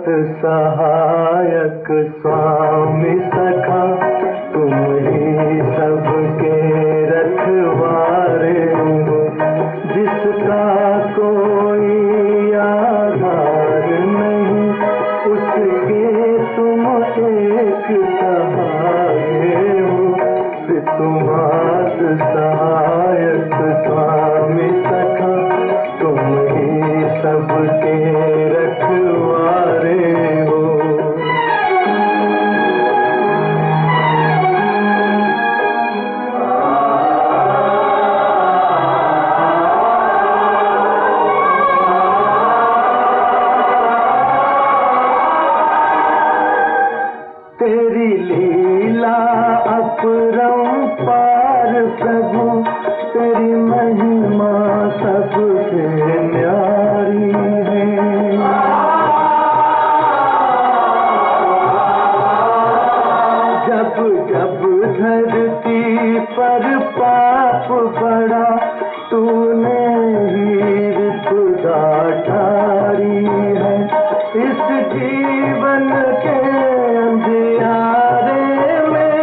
सहायक स्वामी सखा, तुम ही सबके रखवारे हो। जिसका कोई आधार नहीं, उसके तुम एक सहारे हो। तुम्हारा सहायक स्वामी सखा, तुम ही सबके रखवारे हो। तेरी लीला अपरंपार प्रभु, तेरी महिमा सबसे न्यारी है। जब जब धरती पर पाप बढ़ा, तूने ही विपदा टारी है। इस जीवन के अंधियारे में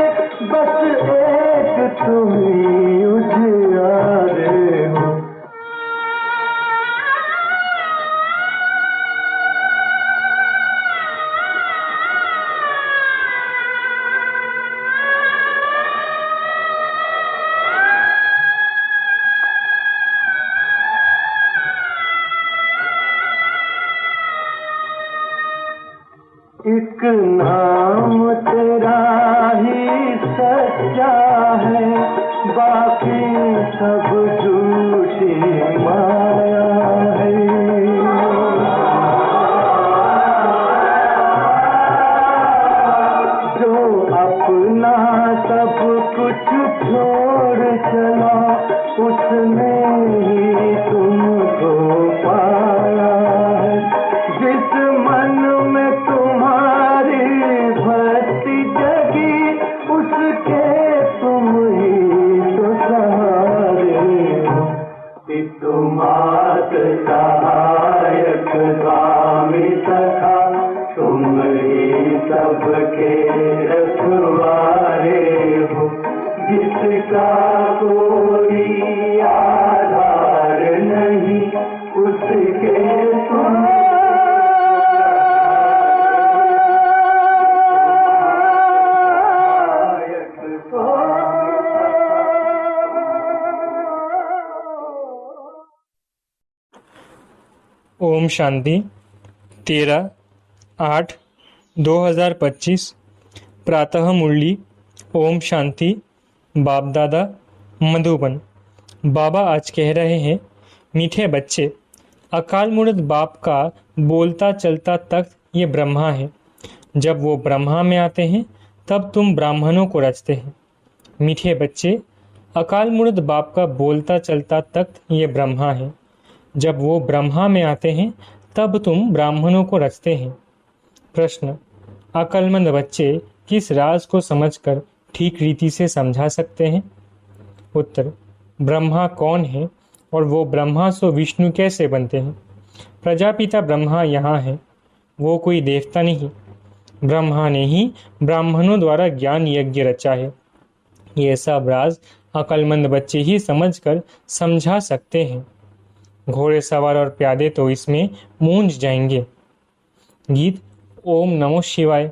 बस एक तुम ही उजियारे हो। एक नाम तेरा ही सच्चा है, बाकी सब झूठी माया है। जो अपना सब कुछ छोड़ चला, उसने ही तुमको पाया है। जिस मन में तुम्हारी भक्ति जगी, उसके तुम ही तो सहारे हो। तुम्हारा सहायक स्वामी सखा, तुम ही सबके रखवारे हो। जिसका कोई आधार नहीं, उसके तुम ओम शांति। 13/8/2025 प्रातः मुरली। ओम शांति। बाप दादा मधुबन। बाबा आज कह रहे हैं, मीठे बच्चे, अकाल मूर्त बाप का बोलता चलता तख्त ये ब्रह्मा है। जब वो ब्रह्मा में आते हैं तब तुम ब्राह्मणों को रचते हैं। मीठे बच्चे, अकाल मूर्त बाप का बोलता चलता तख्त ये ब्रह्मा है। जब वो ब्रह्मा में आते हैं तब तुम ब्राह्मणों को रचते हैं। प्रश्न: अक्लमंद बच्चे किस राज को समझकर ठीक रीति से समझा सकते हैं? उत्तर: ब्रह्मा कौन है और वो ब्रह्मा से विष्णु कैसे बनते हैं? प्रजापिता ब्रह्मा यहाँ है, वो कोई देवता नहीं। ब्रह्मा ने ही ब्राह्मणों द्वारा ज्ञान यज्ञ रचा है। ये सब राज अक्लमंद बच्चे ही समझकर समझा सकते हैं। घोड़े सवार और प्यादे तो इसमें मूंझ जाएंगे। गीत ओम नमो शिवाय।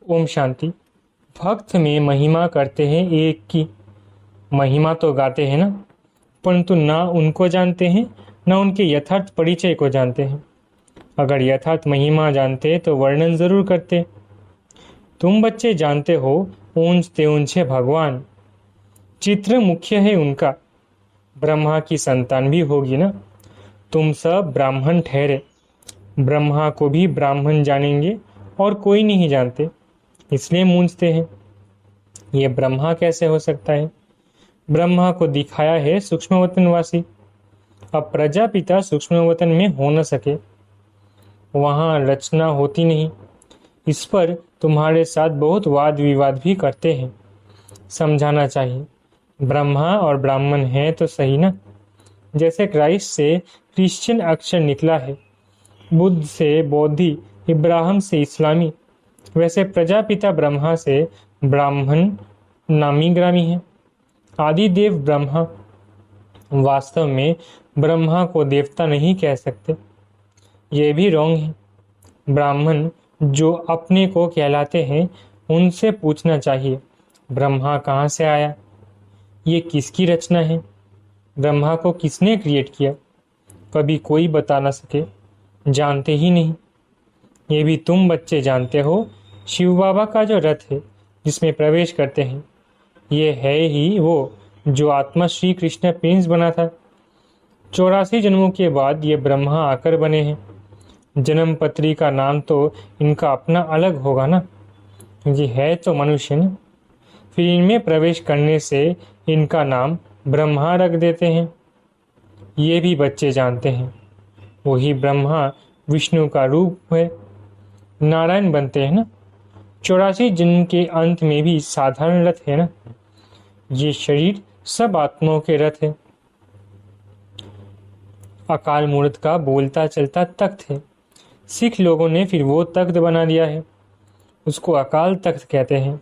ओम शांति। भक्त में महिमा करते हैं एक की, महिमा तो गाते हैं ना, परंतु ना उनको जानते हैं ना उनके यथार्थ परिचय को जानते हैं। अगर यथार्थ महिमा जानते तो वर्णन जरूर करते। तुम बच्चे जानते हो ऊंचते ऊंचे भगवान, चित्र मुख्य है उनका। ब्रह्मा की संतान भी होगी ना। तुम सब ब्राह्मण ठहरे। ब्रह्मा को भी ब्राह्मण जानेंगे और कोई नहीं जानते, इसलिए मूंझते हैं। ये ब्रह्मा कैसे हो सकता है? ब्रह्मा को दिखाया है सूक्ष्मवतनवासी। अब प्रजापिता सूक्ष्मवतन में हो न सके, वहां रचना होती नहीं। इस पर तुम्हारे साथ बहुत वाद विवाद भी करते हैं। समझाना चाहिए, ब्रह्मा और ब्राह्मण है तो सही ना। जैसे क्राइस्ट से क्रिश्चियन अक्षर निकला है, बुद्ध से बौद्धि, इब्राहिम से इस्लामी, वैसे प्रजापिता ब्रह्मा से ब्राह्मण नामी ग्रामी है। आदिदेव ब्रह्मा, वास्तव में ब्रह्मा को देवता नहीं कह सकते, ये भी रॉन्ग है। ब्राह्मण जो अपने को कहलाते हैं उनसे पूछना चाहिए ब्रह्मा कहाँ से आया, ये किसकी रचना है, ब्रह्मा को किसने क्रिएट किया। कभी कोई बता ना सके, जानते ही नहीं। ये भी तुम बच्चे जानते हो, शिव बाबा का जो रथ है जिसमें प्रवेश करते हैं, ये है ही वो जो आत्मा श्री कृष्ण प्रिंस बना था। 84 जन्मों के बाद ये ब्रह्मा आकर बने हैं। जन्म पत्री का नाम तो इनका अपना अलग होगा ना, ये है तो मनुष्य न। फिर इनमें प्रवेश करने से इनका नाम ब्रह्मा रख देते हैं। ये भी बच्चे जानते हैं, वही ब्रह्मा विष्णु का रूप है, नारायण बनते हैं ना। 84 जन्म के अंत में भी साधारण रथ है ना, ये शरीर सब आत्माओं के रथ है। अकाल मूर्त का बोलता चलता तख्त है। सिख लोगों ने फिर वो तख्त बना दिया है, उसको अकाल तख्त कहते हैं।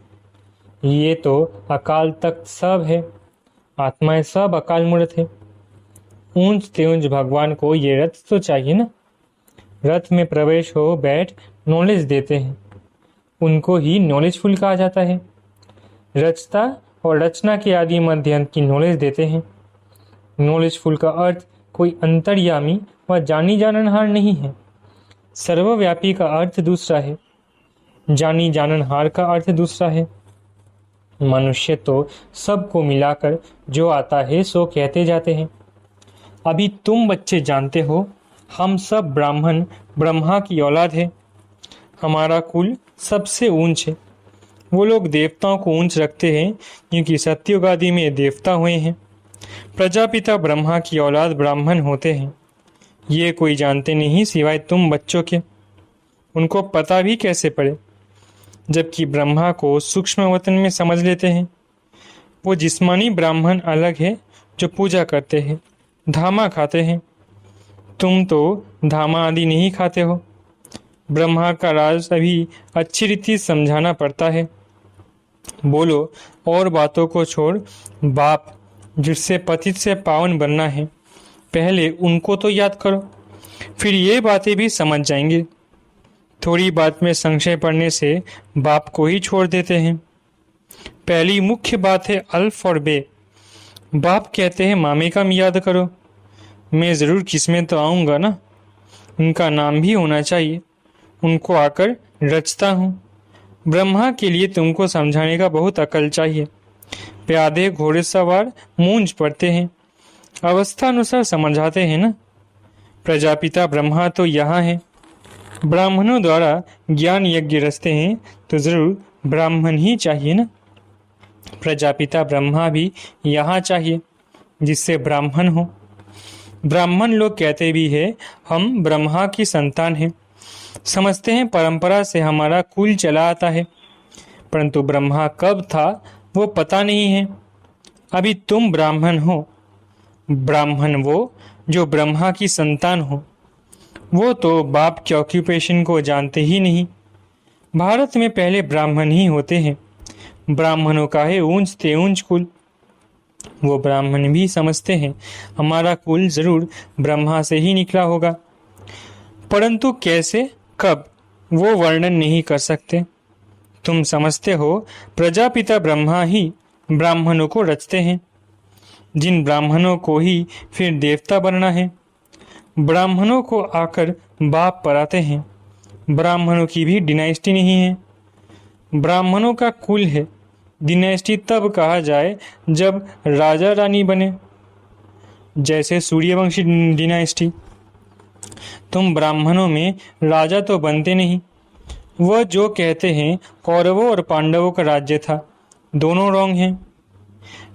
ये तो अकाल तख्त सब है, आत्माएं सब अकाल मूर्त है। ऊंच तेऊंच भगवान को ये रथ तो चाहिए ना। रथ में प्रवेश हो बैठ नॉलेज देते हैं, उनको ही नॉलेजफुल कहा जाता है। रचता और रचना के आदि मध्य अंत की नॉलेज देते हैं। नॉलेजफुल का अर्थ कोई अंतर्यामी व जानी जाननहार नहीं है। सर्वव्यापी का अर्थ दूसरा है, जानी जाननहार का अर्थ दूसरा है। मनुष्य तो सबको मिलाकर जो आता है सो कहते जाते हैं। अभी तुम बच्चे जानते हो, हम सब ब्राह्मण ब्रह्मा की औलाद है। हमारा कुल सबसे ऊंच है। वो लोग देवताओं को ऊंच रखते हैं क्योंकि सत्ययुग आदि में देवता हुए हैं। प्रजापिता ब्रह्मा की औलाद ब्राह्मण होते हैं। ये कोई जानते नहीं सिवाय तुम बच्चों के। उनको पता भी कैसे पड़े, जबकि ब्रह्मा को सूक्ष्म वतन में समझ लेते हैं। वो जिस्मानी ब्राह्मण अलग है जो पूजा करते हैं, धामा खाते हैं। तुम तो धामा आदि नहीं खाते हो। ब्रह्मा का राज अभी अच्छी रीति समझाना पड़ता है। बोलो और बातों को छोड़, बाप जिससे पतित से पावन बनना है, पहले उनको तो याद करो, फिर ये बातें भी समझ जाएंगे। थोड़ी बात में संशय पड़ने से बाप को ही छोड़ देते हैं। पहली मुख्य बात है अल्फ और बे। बाप कहते हैं मामे का याद करो। मैं ज़रूर किसमें तो आऊँगा ना, उनका नाम भी होना चाहिए। उनको आकर रचता हूँ। ब्रह्मा के लिए तुमको समझाने का बहुत अकल चाहिए। प्यादे घोड़े सवार मूंझ पड़ते हैं, अवस्था अनुसार समझाते हैं ना। प्रजापिता ब्रह्मा तो यहाँ है। ब्राह्मणों द्वारा ज्ञान यज्ञ रचते हैं तो जरूर ब्राह्मण ही चाहिए ना। प्रजापिता ब्रह्मा भी यहाँ चाहिए जिससे ब्राह्मण हो। ब्राह्मण लोग कहते भी है हम ब्रह्मा की संतान हैं, समझते हैं परंपरा से हमारा कुल चला आता है, परंतु ब्रह्मा कब था वो पता नहीं है। अभी तुम ब्राह्मण हो। ब्राह्मण वो जो ब्रह्मा की संतान हो। वो तो बाप के ऑक्यूपेशन को जानते ही नहीं। भारत में पहले ब्राह्मण ही होते हैं। ब्राह्मणों का है ऊंच ते ऊंच कुल। वो ब्राह्मण भी समझते हैं हमारा कुल जरूर ब्रह्मा से ही निकला होगा, परंतु कैसे कब वो वर्णन नहीं कर सकते। तुम समझते हो प्रजापिता ब्रह्मा ही ब्राह्मणों को रचते हैं, जिन ब्राह्मणों को ही फिर देवता बनना है। ब्राह्मणों को आकर बाप पर आते हैं। ब्राह्मणों की भी डिनाइस्टी नहीं है, ब्राह्मणों का कुल है। डिनाइस्टी तब कहा जाए जब राजा रानी बने, जैसे सूर्यवंशी डिनाइस्टी। तुम ब्राह्मणों में राजा तो बनते नहीं। वह जो कहते हैं कौरवों और पांडवों का राज्य था, दोनों रॉन्ग हैं।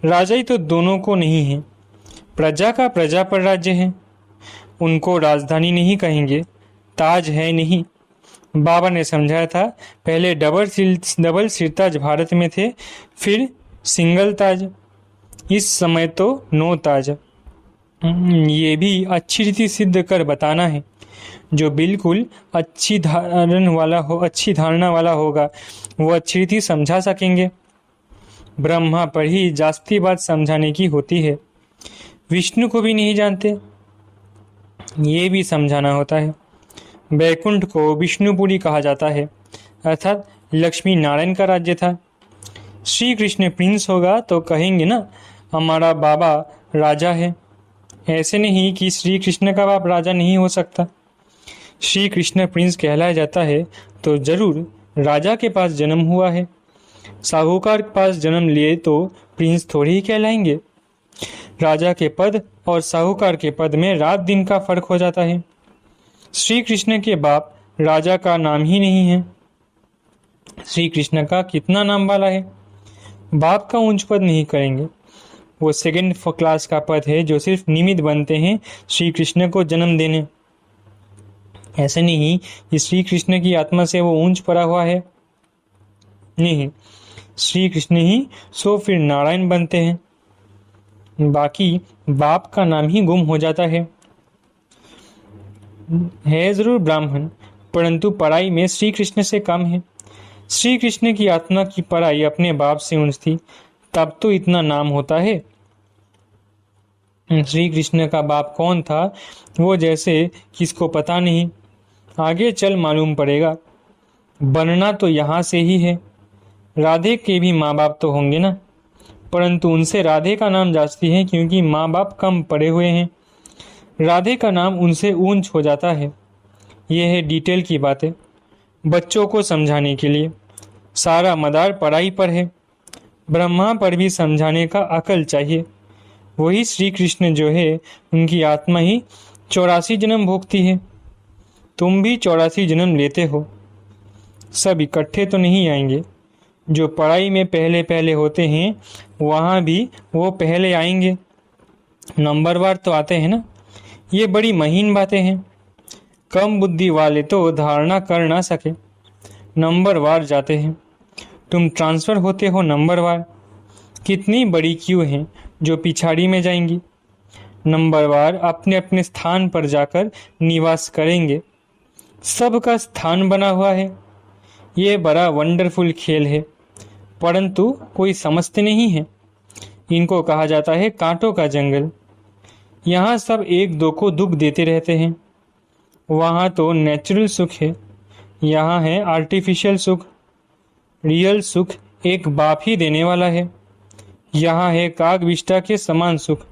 राजा ही तो दोनों को नहीं है। प्रजा का प्रजा पर राज्य है। उनको राजधानी नहीं कहेंगे, ताज है नहीं। बाबा ने समझाया था पहले डबल सिरताज भारत में थे, फिर सिंगल ताज। इस समय तो नो ताज। ये भी अच्छी रीति सिद्ध कर बताना है। जो बिल्कुल अच्छी धारणा वाला होगा वो अच्छी रीति समझा सकेंगे। ब्रह्मा पर ही जास्ती बात समझाने की होती है, विष्णु को भी नहीं जानते, ये भी समझाना होता है। बैकुंठ को विष्णुपुरी कहा जाता है, अर्थात लक्ष्मी नारायण का राज्य था। श्री कृष्ण प्रिंस होगा तो कहेंगे ना हमारा बाबा राजा है, ऐसे नहीं कि श्री कृष्ण का बाप राजा नहीं हो सकता। श्री कृष्ण प्रिंस कहलाया जाता है तो जरूर राजा के पास जन्म हुआ है। साहूकार के पास जन्म लिए तो प्रिंस थोड़ी ही कहलाएंगे। राजा के पद और साहूकार के पद में रात दिन का फर्क हो जाता है। श्री कृष्ण के बाप राजा का नाम ही नहीं है। श्री कृष्ण का कितना नाम वाला है। बाप का ऊंच पद नहीं करेंगे, वो सेकंड क्लास का पद है जो सिर्फ निमित्त बनते हैं श्री कृष्ण को जन्म देने। ऐसे नहीं कि श्री कृष्ण की आत्मा से वो ऊंच पड़ा हुआ है, नहीं, श्री कृष्ण ही सो फिर नारायण बनते हैं, बाकी बाप का नाम ही गुम हो जाता है जरूर ब्राह्मण, परंतु पढ़ाई में श्री कृष्ण से कम है। श्री कृष्ण की आत्मा की पढ़ाई अपने बाप से ऊंच थी, तब तो इतना नाम होता है। श्री कृष्ण का बाप कौन था वो जैसे किसको पता नहीं, आगे चल मालूम पड़ेगा। बनना तो यहाँ से ही है। राधे के भी माँ बाप तो होंगे ना, परंतु उनसे राधे का नाम जास्ती है क्योंकि माँ बाप कम पड़े हुए हैं। राधे का नाम उनसे ऊंच हो जाता है। यह है डिटेल की बातें बच्चों को समझाने के लिए। सारा मदार पढ़ाई पर है। ब्रह्मा पर भी समझाने का अकल चाहिए। वही श्री कृष्ण जो है उनकी आत्मा ही 84 जन्म भोगती है। तुम भी 84 जन्म लेते हो, सब इकट्ठे तो नहीं आएंगे। जो पढ़ाई में पहले पहले होते हैं वहाँ भी वो पहले आएंगे। नंबरवार तो आते हैं ना, ये बड़ी महीन बातें हैं। कम बुद्धि वाले तो धारणा कर ना सके, नंबरवार जाते हैं। तुम ट्रांसफ़र होते हो नंबरवार। कितनी बड़ी क्यू हैं जो पिछाड़ी में जाएंगी। नंबरवार अपने अपने स्थान पर जाकर निवास करेंगे। सबका स्थान बना हुआ है। ये बड़ा वंडरफुल खेल है, परंतु कोई समझते नहीं है। इनको कहा जाता है कांटों का जंगल। यहाँ सब एक दो को दुख देते रहते हैं। वहाँ तो नेचुरल सुख है, यहाँ है आर्टिफिशियल सुख। रियल सुख एक बाप ही देने वाला है। यहाँ है काग विष्टा के समान सुख।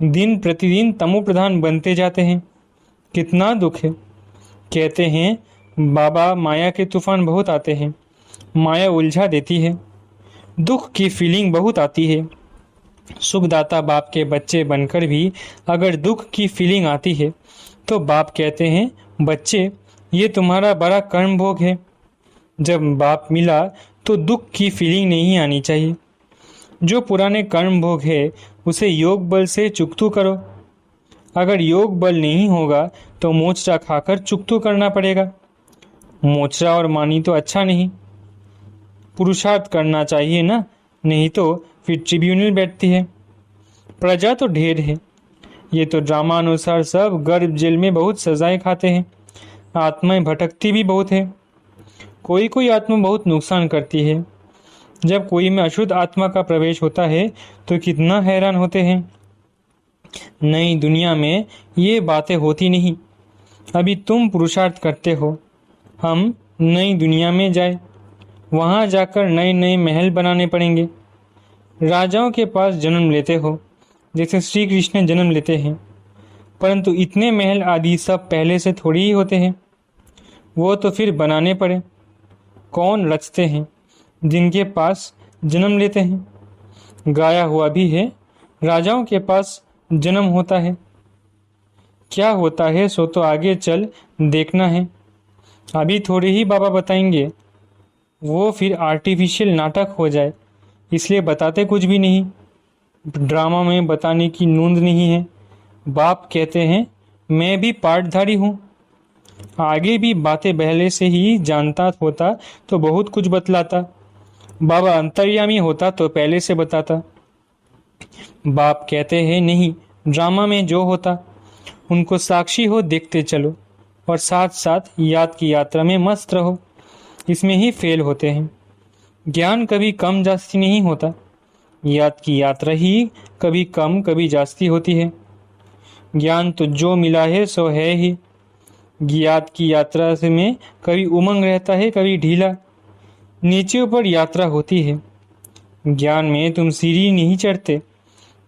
दिन प्रतिदिन तमो प्रधान बनते जाते हैं। कितना दुख है। कहते हैं बाबा माया के तूफान बहुत आते हैं, माया उलझा देती है, दुख की फीलिंग बहुत आती है। सुखदाता बाप के बच्चे बनकर भी अगर दुख की फीलिंग आती है तो बाप कहते हैं बच्चे ये तुम्हारा बड़ा कर्म भोग है। जब बाप मिला तो दुख की फीलिंग नहीं आनी चाहिए। जो पुराने कर्म भोग है उसे योग बल से चुकतू करो। अगर योग बल नहीं होगा तो मोचरा खाकर चुकतू करना पड़ेगा। मोचरा और मानी तो अच्छा नहीं। पुरुषार्थ करना चाहिए ना, नहीं तो फिर ट्रिब्यूनल बैठती है। प्रजा तो ढेर है। ये तो ड्रामा अनुसार सब गर्भ जेल में बहुत सजाएं खाते हैं। आत्माएं भटकती भी बहुत है। कोई कोई आत्मा बहुत नुकसान करती है। जब कोई में अशुद्ध आत्मा का प्रवेश होता है तो कितना हैरान होते हैं। नई दुनिया में ये बातें होती नहीं। अभी तुम पुरुषार्थ करते हो, हम नई दुनिया में जाए, वहाँ जाकर नए नए महल बनाने पड़ेंगे। राजाओं के पास जन्म लेते हो जैसे श्री कृष्ण जन्म लेते हैं, परंतु इतने महल आदि सब पहले से थोड़ी ही होते हैं। वो तो फिर बनाने पड़े। कौन रचते हैं? जिनके पास जन्म लेते हैं। गाया हुआ भी है, राजाओं के पास जन्म होता है। क्या होता है सो तो आगे चल देखना है। अभी थोड़े ही बाबा बताएंगे। वो फिर आर्टिफिशियल नाटक हो जाए, इसलिए बताते कुछ भी नहीं। ड्रामा में बताने की नूंद नहीं है। बाप कहते हैं मैं भी पार्टधारी हूँ। आगे भी बातें पहले से ही जानता होता तो बहुत कुछ बतलाता। बाबा अंतर्यामी होता तो पहले से बताता। बाप कहते हैं नहीं, ड्रामा में जो होता उनको साक्षी हो देखते चलो। और साथ साथ याद की यात्रा में मस्त रहो, इसमें ही फेल होते हैं। ज्ञान कभी कम जास्ती नहीं होता, याद की यात्रा ही कभी कम कभी जास्ती होती है। ज्ञान तो जो मिला है सो है ही। याद की यात्रा से में कभी उमंग रहता है, कभी ढीला, नीचे ऊपर यात्रा होती है। ज्ञान में तुम सीढ़ी नहीं चढ़ते,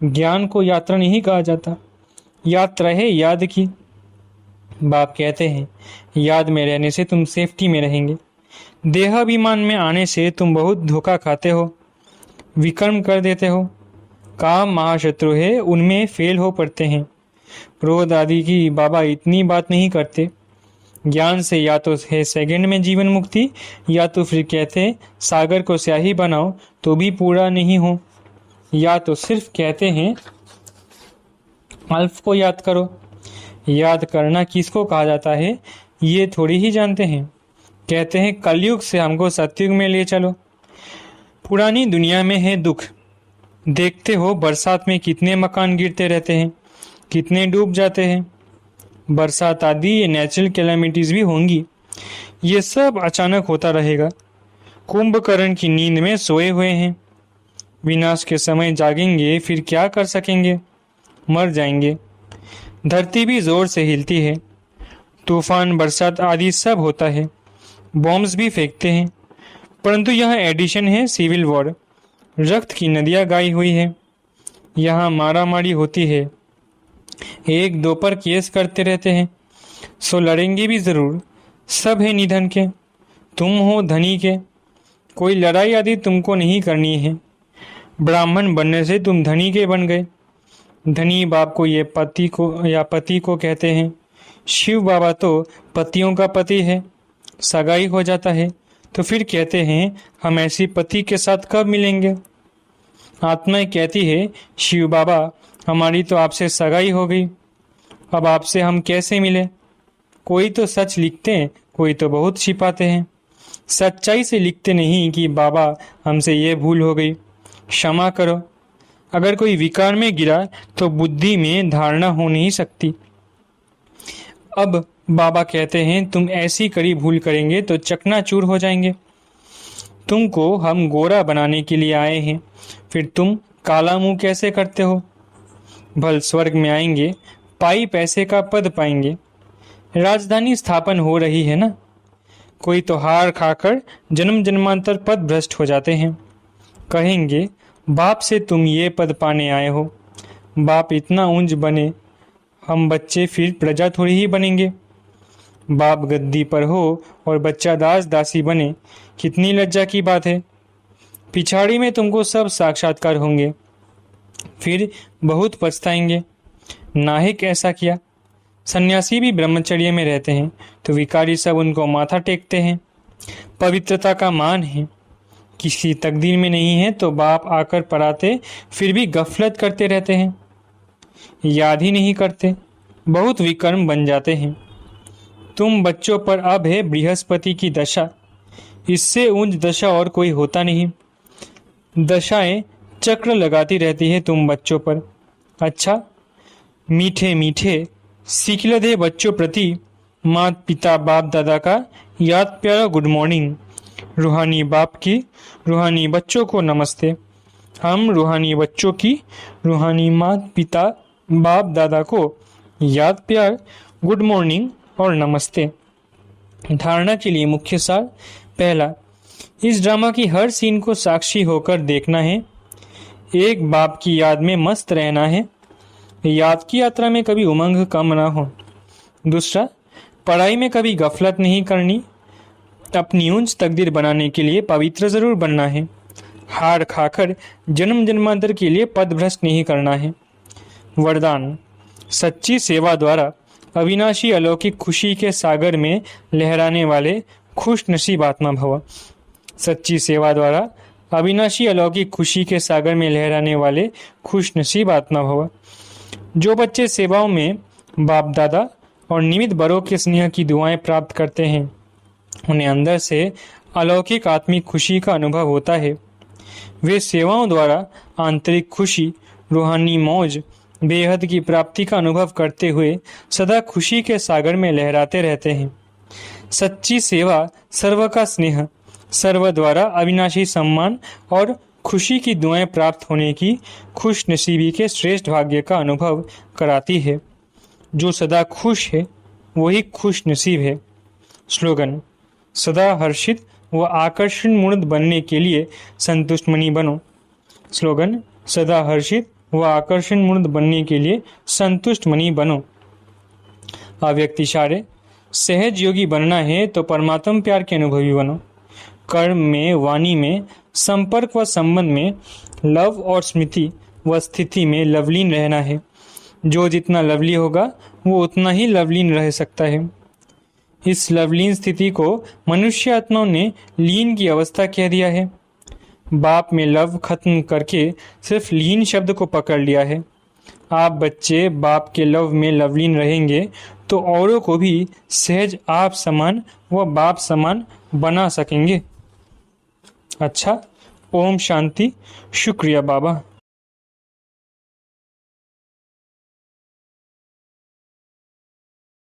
ज्ञान को यात्रा नहीं कहा जाता, यात्रा है याद की। बाप कहते हैं याद में रहने से तुम सेफ्टी में रहेंगे, देहाभिमान में आने से तुम बहुत धोखा खाते हो, विकर्म कर देते हो। काम महाशत्रु है, उनमें फेल हो पड़ते हैं। क्रोध आदि की बाबा इतनी बात नहीं करते। ज्ञान से या तो है सेकंड में जीवन मुक्ति, या तो फिर कहते सागर को स्याही बनाओ तो भी पूरा नहीं हो, या तो सिर्फ कहते हैं अल्फ को याद करो। याद करना किसको कहा जाता है ये थोड़ी ही जानते हैं। कहते हैं कलयुग से हमको सतयुग में ले चलो। पुरानी दुनिया में है दुख, देखते हो बरसात में कितने मकान गिरते रहते हैं, कितने डूब जाते हैं। बरसात आदि ये नेचुरल कैलामिटीज भी होंगी, ये सब अचानक होता रहेगा। कुंभकर्ण की नींद में सोए हुए हैं, विनाश के समय जागेंगे फिर क्या कर सकेंगे, मर जाएंगे। धरती भी जोर से हिलती है, तूफान बरसात आदि सब होता है, बॉम्ब्स भी फेंकते हैं। परंतु यहाँ एडिशन है सिविल वॉर, रक्त की नदियाँ गाई हुई है, यहाँ मारा मारी होती है, एक दो पर केस करते रहते हैं, सो लड़ेंगे भी जरूर। सब है निधन के, तुम हो धनी के, कोई लड़ाई आदि तुमको नहीं करनी है। ब्राह्मण बनने से तुम धनी के बन गए। धनी बाप को ये पति को या पति को कहते हैं। शिव बाबा तो पतियों का पति है, सगाई हो जाता है तो फिर कहते हैं हम ऐसी पति के साथ कब मिलेंगे। आत्मा कहती है शिव बाबा हमारी तो आपसे सगाई हो गई, अब आपसे हम कैसे मिले। कोई तो सच लिखते हैं, कोई तो बहुत छिपाते हैं। सच्चाई से लिखते नहीं कि बाबा हमसे ये भूल हो गई, क्षमा करो। अगर कोई विकार में गिरा तो बुद्धि में धारणा हो नहीं सकती। अब बाबा कहते हैं तुम ऐसी कड़ी भूल करेंगे तो चकनाचूर हो जाएंगे। तुमको हम गोरा बनाने के लिए आए हैं, फिर तुम काला मुंह कैसे करते हो। भल स्वर्ग में आएंगे, पाई पैसे का पद पाएंगे। राजधानी स्थापन हो रही है ना, कोई तो हार खाकर जन्म जन्मांतर पद भ्रष्ट हो जाते हैं। कहेंगे बाप से तुम ये पद पाने आए हो, बाप इतना ऊंच बने, हम बच्चे फिर प्रजा थोड़ी ही बनेंगे। बाप गद्दी पर हो और बच्चा दास दासी बने, कितनी लज्जा की बात है। पिछाड़ी में तुमको सब साक्षात्कार होंगे, फिर बहुत पछताएंगे। नाहिक ऐसा किया। सन्यासी भी ब्रह्मचर्य में रहते हैं तो विकारी सब उनको माथा टेकते हैं। पवित्रता का मान है, किसी तकदीर में नहीं है तो बाप आकर पढ़ाते फिर भी गफलत करते रहते हैं, याद ही नहीं करते, बहुत विकर्म बन जाते हैं। तुम बच्चों पर अब है बृहस्पति की दशा, इससे ऊंच दशा और कोई होता नहीं। दशाएं चक्र लगाती रहती है तुम बच्चों पर। अच्छा, मीठे मीठे सीखलदे बच्चों प्रति माता पिता बाप दादा का याद प्यारा गुड मॉर्निंग। रूहानी बाप की रूहानी बच्चों को नमस्ते। हम रूहानी बच्चों की रूहानी माता पिता बाप दादा को याद प्यार गुड मॉर्निंग और नमस्ते। धारणा के लिए मुख्य सार। पहला, इस ड्रामा की हर सीन को साक्षी होकर देखना है। एक बाप की याद में मस्त रहना है, याद की यात्रा में कभी उमंग कम ना हो। दूसरा, पढ़ाई में कभी गफलत नहीं करनी, अपनी ऊंच तकदीर बनाने के लिए पवित्र जरूर बनना है। हार खाकर जन्म जन्मांतर के लिए पद भ्रष्ट नहीं करना है। वरदान, सच्ची सेवा द्वारा अविनाशी अलौकिक खुशी के सागर में लहराने वाले खुश नसीब आत्मा भव। सच्ची सेवा द्वारा अविनाशी अलौकिक खुशी के सागर में लहराने वाले खुश नसीब आत्मा भव। जो बच्चे सेवाओं में बाप दादा और निमित्त बड़ों के स्नेह की दुआएं प्राप्त करते हैं, उन्हें अंदर से अलौकिक आत्मिक खुशी का अनुभव होता है। वे सेवाओं द्वारा आंतरिक खुशी, रूहानी मौज बेहद की प्राप्ति का अनुभव करते हुए सदा खुशी के सागर में लहराते रहते हैं। सच्ची सेवा, सर्व का स्नेह, सर्व द्वारा अविनाशी सम्मान और खुशी की दुआएं प्राप्त होने की खुश नसीबी के श्रेष्ठ भाग्य का अनुभव कराती है। जो सदा खुश है वही खुश नसीब है। स्लोगन: सदा हर्षित व आकर्षण मूर्त बनने के लिए संतुष्ट मनी बनो। स्लोगन: सदा हर्षित व आकर्षण मूर्त बनने के लिए संतुष्ट मनी बनो। अव्यक्त इशारे: सहज योगी बनना है तो परमात्म प्यार के अनुभवी बनो। कर्म में, वाणी में, संपर्क व संबंध में, लव और स्मृति व स्थिति में लवलीन रहना है। जो जितना लवली होगा वो उतना ही लवलीन रह सकता है। इस लवलीन स्थिति को मनुष्य आत्माओं ने लीन की अवस्था कह दिया है। बाप में लव खत्म करके सिर्फ लीन शब्द को पकड़ लिया है। आप बच्चे बाप के लव में लवलीन रहेंगे तो औरों को भी सहज आप समान व बाप समान बना सकेंगे। अच्छा, ओम शांति। शुक्रिया बाबा।